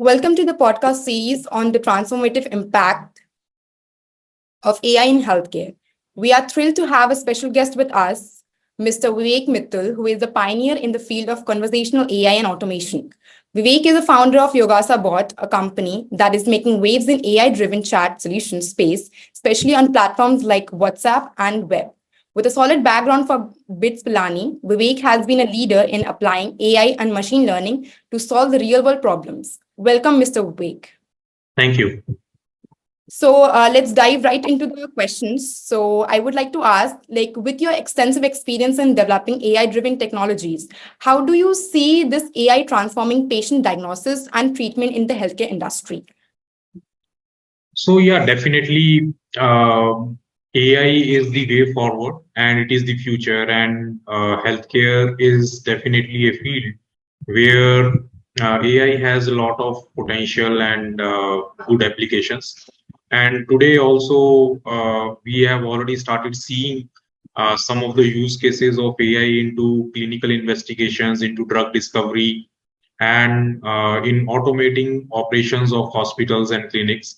Welcome to the podcast series on the transformative impact of AI in healthcare. We are thrilled to have a special guest with us, Mr. Vivek Mittal, who is a pioneer in the field of conversational AI and automation. Vivek is a founder of Yugasa Bot, a company that is making waves in AI-driven chat solution space, especially on platforms like WhatsApp and web. With a solid background for BITS Pilani, Vivek has been a leader in applying AI and machine learning to solve the real-world problems. Welcome, Mr. Vivek. Thank you. So let's dive right into the questions. So I would like to ask, with your extensive experience in developing AI-driven technologies, how do you see this AI transforming patient diagnosis and treatment in the healthcare industry? So yeah, definitely AI is the way forward and it is the future, and healthcare is definitely a field where AI has a lot of potential and good applications. And today also we have already started seeing some of the use cases of AI into clinical investigations, into drug discovery, and in automating operations of hospitals and clinics.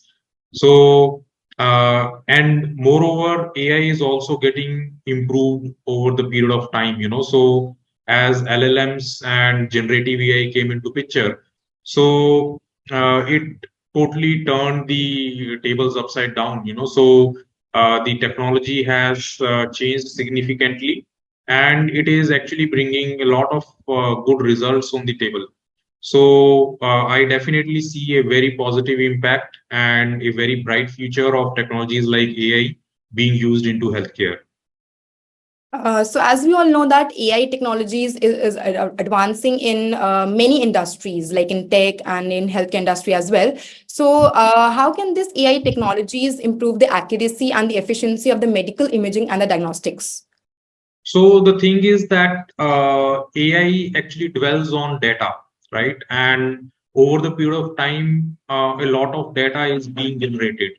So, and moreover, AI is also getting improved over the period of time, So, as LLMs and generative AI came into picture, so it totally turned the tables upside down, So, the technology has changed significantly, and it is actually bringing a lot of good results on the table. So I definitely see a very positive impact and a very bright future of technologies like AI being used into healthcare. So as we all know that AI technologies is advancing in many industries, like in tech and in healthcare industry as well. So how can this AI technologies improve the accuracy and the efficiency of the medical imaging and the diagnostics? So the thing is that AI actually dwells on data, right? And over the period of time, a lot of data is being generated.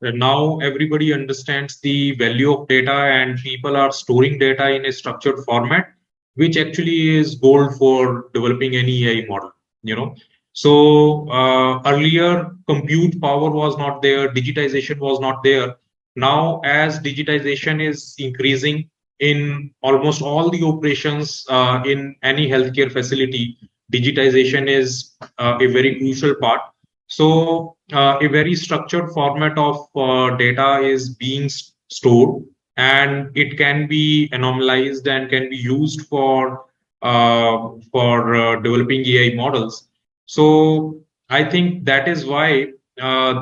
And now everybody understands the value of data, and people are storing data in a structured format, which actually is gold for developing any AI model, So earlier, compute power was not there, digitization was not there. Now, as digitization is increasing in almost all the operations in any healthcare facility, digitization is a very crucial part. So a very structured format of data is being stored, and it can be anomalized and can be used for developing AI models. So I think that is why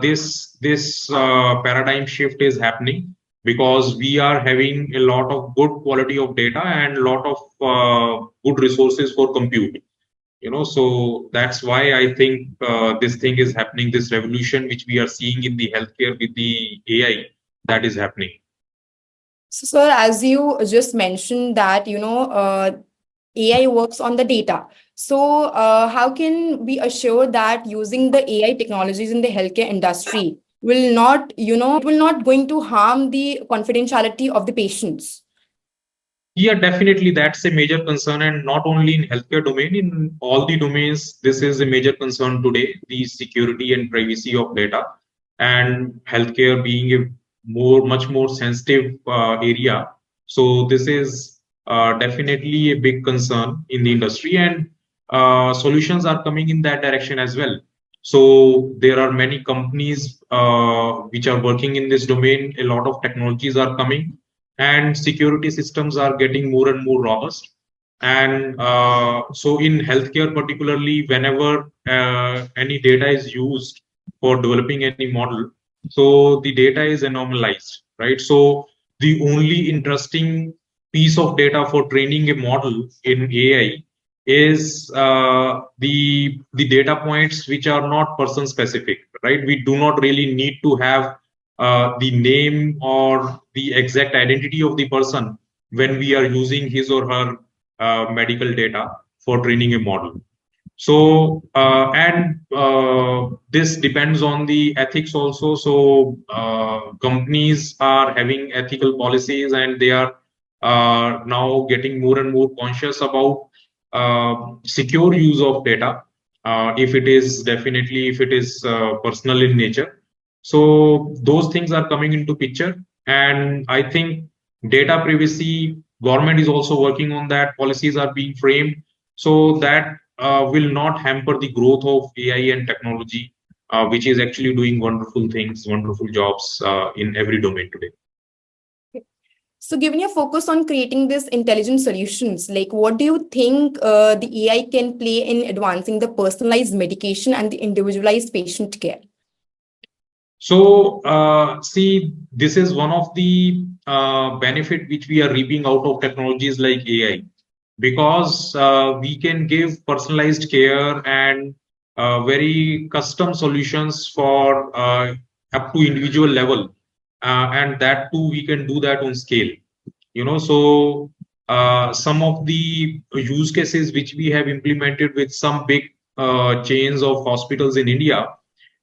this paradigm shift is happening, because we are having a lot of good quality of data and a lot of good resources for compute. So that's why I think this thing is happening, this revolution which we are seeing in the healthcare with the AI, that is happening. So, sir, as you just mentioned that, AI works on the data. So, how can we assure that using the AI technologies in the healthcare industry will not, it will not going to harm the confidentiality of the patients? Yeah, definitely. That's a major concern, and not only in healthcare domain, in all the domains, this is a major concern today, the security and privacy of data, and healthcare being a much more sensitive area. So this is definitely a big concern in the industry, and solutions are coming in that direction as well. So there are many companies which are working in this domain. A lot of technologies are coming, and security systems are getting more and more robust. And so in healthcare particularly, whenever any data is used for developing any model, so the data is anomalized, right? So the only interesting piece of data for training a model in AI is the data points which are not person specific, right? We do not really need to have the name or the exact identity of the person when we are using his or her medical data for training a model. So, and this depends on the ethics also. So, companies are having ethical policies, and they are now getting more and more conscious about secure use of data. if it is personal in nature. So those things are coming into picture, and I think data privacy, government is also working on that. Policies are being framed so that will not hamper the growth of AI and technology, which is actually doing wonderful things, wonderful jobs in every domain today. So, given your focus on creating these intelligent solutions, like what do you think the AI can play in advancing the personalized medication and the individualized patient care? So, see, this is one of the benefit which we are reaping out of technologies like AI, because we can give personalized care and very custom solutions for up to individual level, and that too we can do that on scale. So some of the use cases which we have implemented with some big chains of hospitals in India,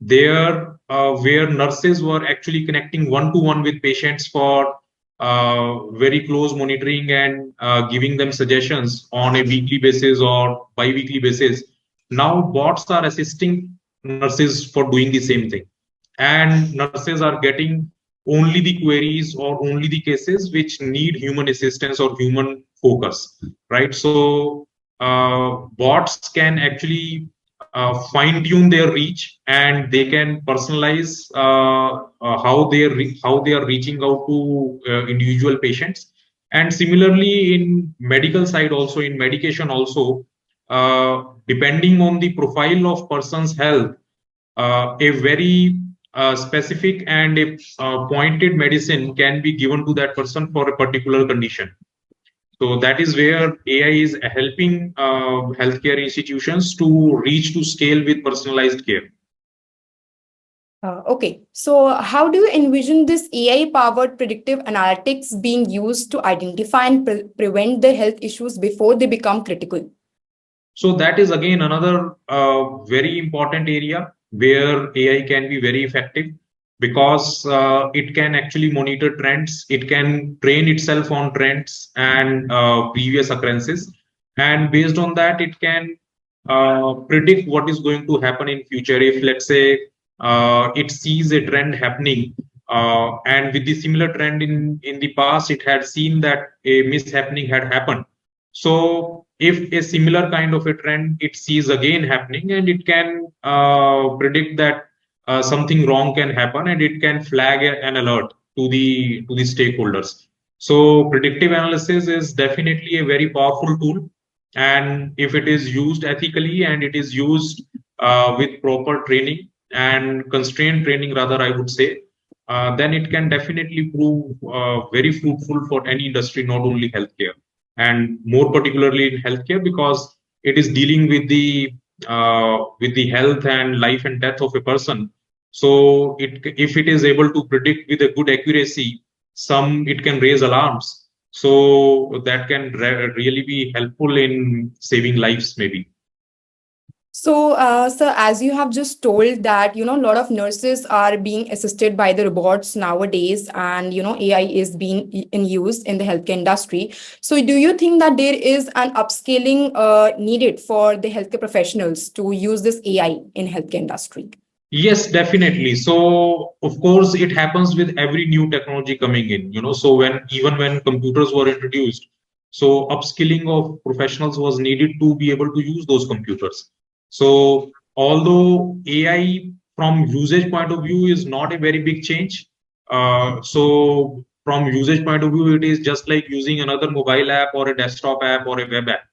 there where nurses were actually connecting one to one with patients for very close monitoring and giving them suggestions on a weekly basis or bi-weekly basis. Now bots are assisting nurses for doing the same thing, and nurses are getting only the queries or only the cases which need human assistance or human focus, right? So bots can actually fine tune their reach, and they can personalize how they are reaching out to individual patients. And similarly in medical side also, in medication also, depending on the profile of person's health, a very specific and a pointed medicine can be given to that person for a particular condition. So that is where AI is helping healthcare institutions to reach to scale with personalized care. Okay, so how do you envision this AI-powered predictive analytics being used to identify and prevent the health issues before they become critical? So that is again another very important area where AI can be very effective, because it can actually monitor trends, it can train itself on trends and previous occurrences, and based on that, it can predict what is going to happen in future. If let's say it sees a trend happening, and with the similar trend in the past, it had seen that a mishappening had happened. So if a similar kind of a trend it sees again happening, and it can predict that something wrong can happen, and it can flag an alert to the stakeholders. So predictive analysis is definitely a very powerful tool, and if it is used ethically and it is used with proper training and constrained training, rather I would say, then it can definitely prove very fruitful for any industry, not only healthcare, and more particularly in healthcare, because it is dealing with the health and life and death of a person. So if it is able to predict with a good accuracy, it can raise alarms. So that can really be helpful in saving lives, maybe. So, sir, as you have just told that, a lot of nurses are being assisted by the robots nowadays, and, AI is being in use in the healthcare industry. So, do you think that there is an upscaling needed for the healthcare professionals to use this AI in healthcare industry? Yes, definitely. So, of course, it happens with every new technology coming in, So even when computers were introduced, so upskilling of professionals was needed to be able to use those computers. So although AI from usage point of view is not a very big change, so from usage point of view, it is just like using another mobile app or a desktop app or a web app,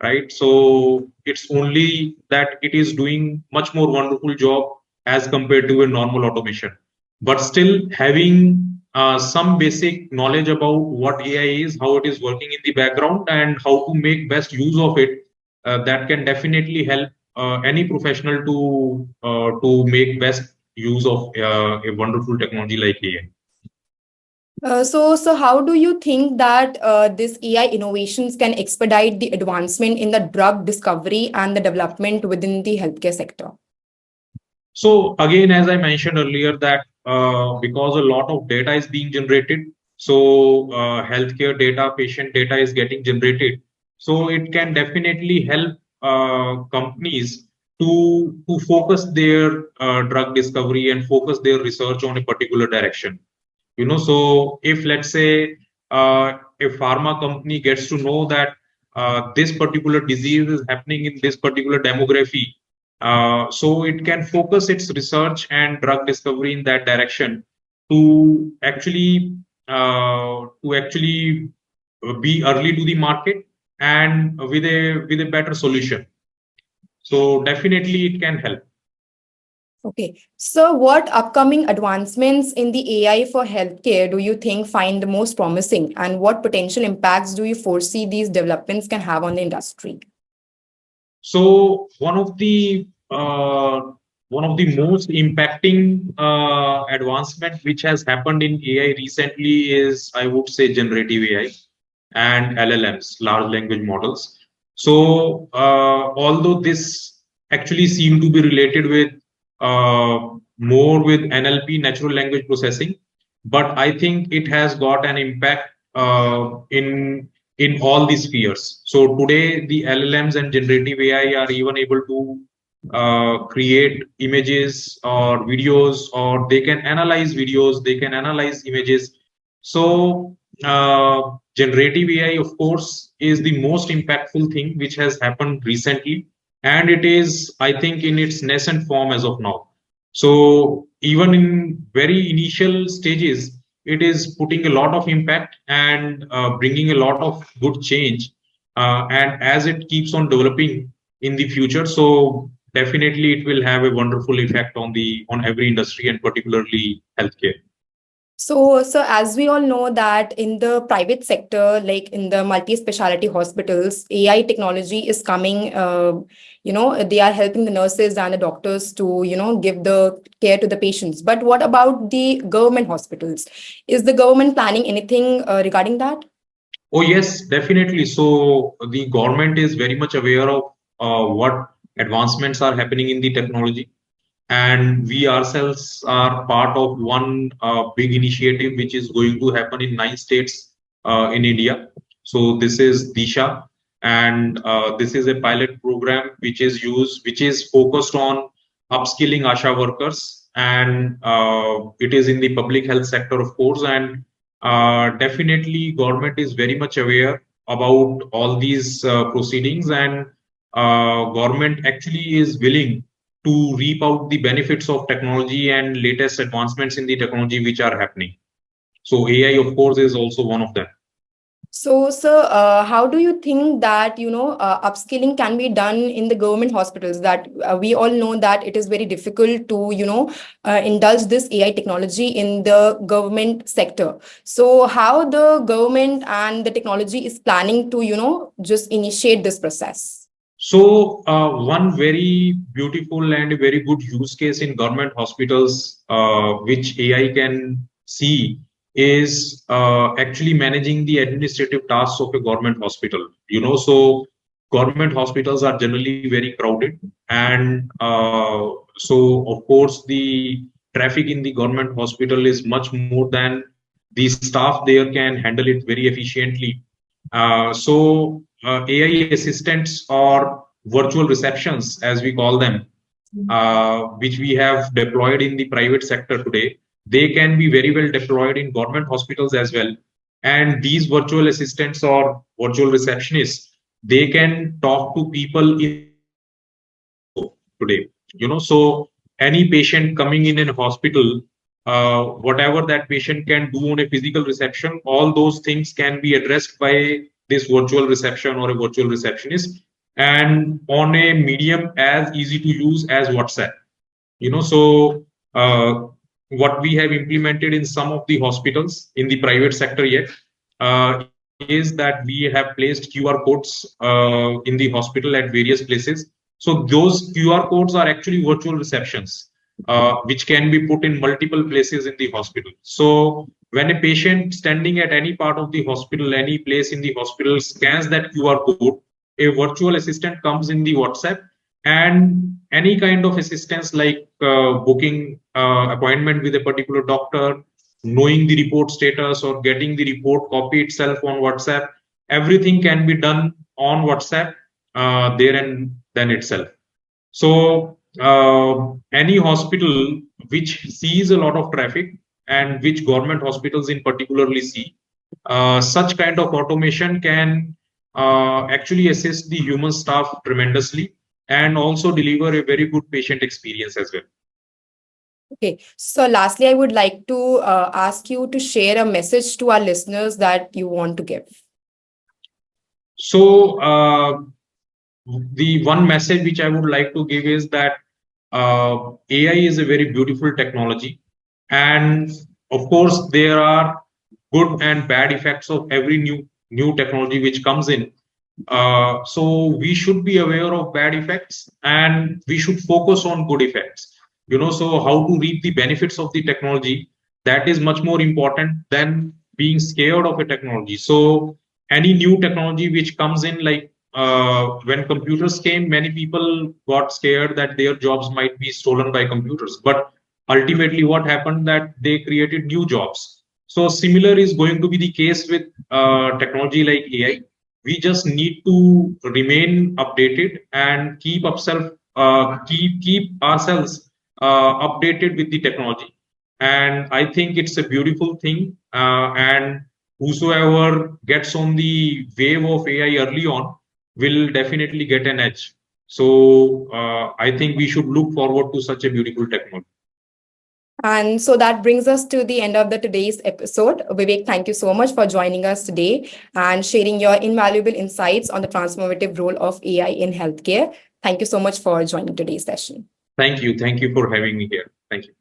right? So it's only that it is doing much more wonderful job as compared to a normal automation. But still having some basic knowledge about what AI is, how it is working in the background, and how to make best use of it, that can definitely help any professional to make best use of a wonderful technology like AI. So how do you think that this AI innovations can expedite the advancement in the drug discovery and the development within the healthcare sector? So again, as I mentioned earlier, that because a lot of data is being generated, so healthcare data, patient data is getting generated. So it can definitely help companies to focus their drug discovery and focus their research on a particular direction. So if, let's say, a pharma company gets to know that this particular disease is happening in this particular demography, so it can focus its research and drug discovery in that direction to actually be early to the market and with a better solution. So definitely it can help. Okay. So, what upcoming advancements in the AI for healthcare do you think find the most promising, and what potential impacts do you foresee these developments can have on the industry? So one of the most impacting advancement which has happened in AI recently is, I would say, generative AI and LLMs, large language models. So although this actually seem to be related with more with NLP, natural language processing, but I think it has got an impact in all these spheres. So today, the LLMs and generative AI are even able to create images or videos, or they can analyze videos, they can analyze images. So generative AI, of course, is the most impactful thing which has happened recently, and it is, I think, in its nascent form as of now. So even in very initial stages, it is putting a lot of impact and bringing a lot of good change. And as it keeps on developing in the future, so definitely it will have a wonderful effect on every industry and particularly healthcare. So as we all know that in the private sector, like in the multi-specialty hospitals, AI technology is coming. They are helping the nurses and the doctors to, give the care to the patients. But what about the government hospitals? Is the government planning anything regarding that? Oh, yes, definitely. So the government is very much aware of what advancements are happening in the technology. And we ourselves are part of one big initiative which is going to happen in 9 states in India. So this is Disha, and this is a pilot program which is focused on upskilling Asha workers, and it is in the public health sector, of course, and definitely government is very much aware about all these proceedings, and government actually is willing to reap out the benefits of technology and latest advancements in the technology which are happening. So AI, of course, is also one of them. So, sir, how do you think that upskilling can be done in the government hospitals? That we all know that it is very difficult to indulge this AI technology in the government sector. So, how the government and the technology is planning to just initiate this process? So one very beautiful and a very good use case in government hospitals, which AI can see, is actually managing the administrative tasks of a government hospital. So government hospitals are generally very crowded, and so of course the traffic in the government hospital is much more than the staff there can handle it very efficiently. So AI assistants or virtual receptions, as we call them, which we have deployed in the private sector today, they can be very well deployed in government hospitals as well. And these virtual assistants or virtual receptionists, they can talk to people in today. So any patient coming in a hospital, whatever that patient can do on a physical reception, all those things can be addressed by this virtual reception or a virtual receptionist, and on a medium as easy to use as WhatsApp. So what we have implemented in some of the hospitals in the private sector yet is that we have placed QR codes in the hospital at various places. So those QR codes are actually virtual receptions, which can be put in multiple places in the hospital. So when a patient standing at any part of the hospital, any place in the hospital scans that QR code, a virtual assistant comes in the WhatsApp, and any kind of assistance like booking appointment with a particular doctor, knowing the report status, or getting the report copy itself on WhatsApp, everything can be done on WhatsApp there and then itself. So any hospital which sees a lot of traffic, and which government hospitals in particularly see, such kind of automation can actually assist the human staff tremendously, and also deliver a very good patient experience as well. Okay. So lastly, I would like to ask you to share a message to our listeners that you want to give. So the one message which I would like to give is that AI is a very beautiful technology, and of course there are good and bad effects of every new technology which comes in. So we should be aware of bad effects, and we should focus on good effects. So how to reap the benefits of the technology, that is much more important than being scared of a technology. So any new technology which comes in, like when computers came, many people got scared that their jobs might be stolen by computers. But ultimately, what happened, that they created new jobs. So similar is going to be the case with technology like AI. We just need to remain updated and keep ourselves updated with the technology. And I think it's a beautiful thing. And whosoever gets on the wave of AI early on will definitely get an edge. So I think we should look forward to such a beautiful technology. And so that brings us to the end of the today's episode. Vivek, thank you so much for joining us today and sharing your invaluable insights on the transformative role of AI in healthcare. Thank you so much for joining today's session. Thank you. Thank you for having me here. Thank you.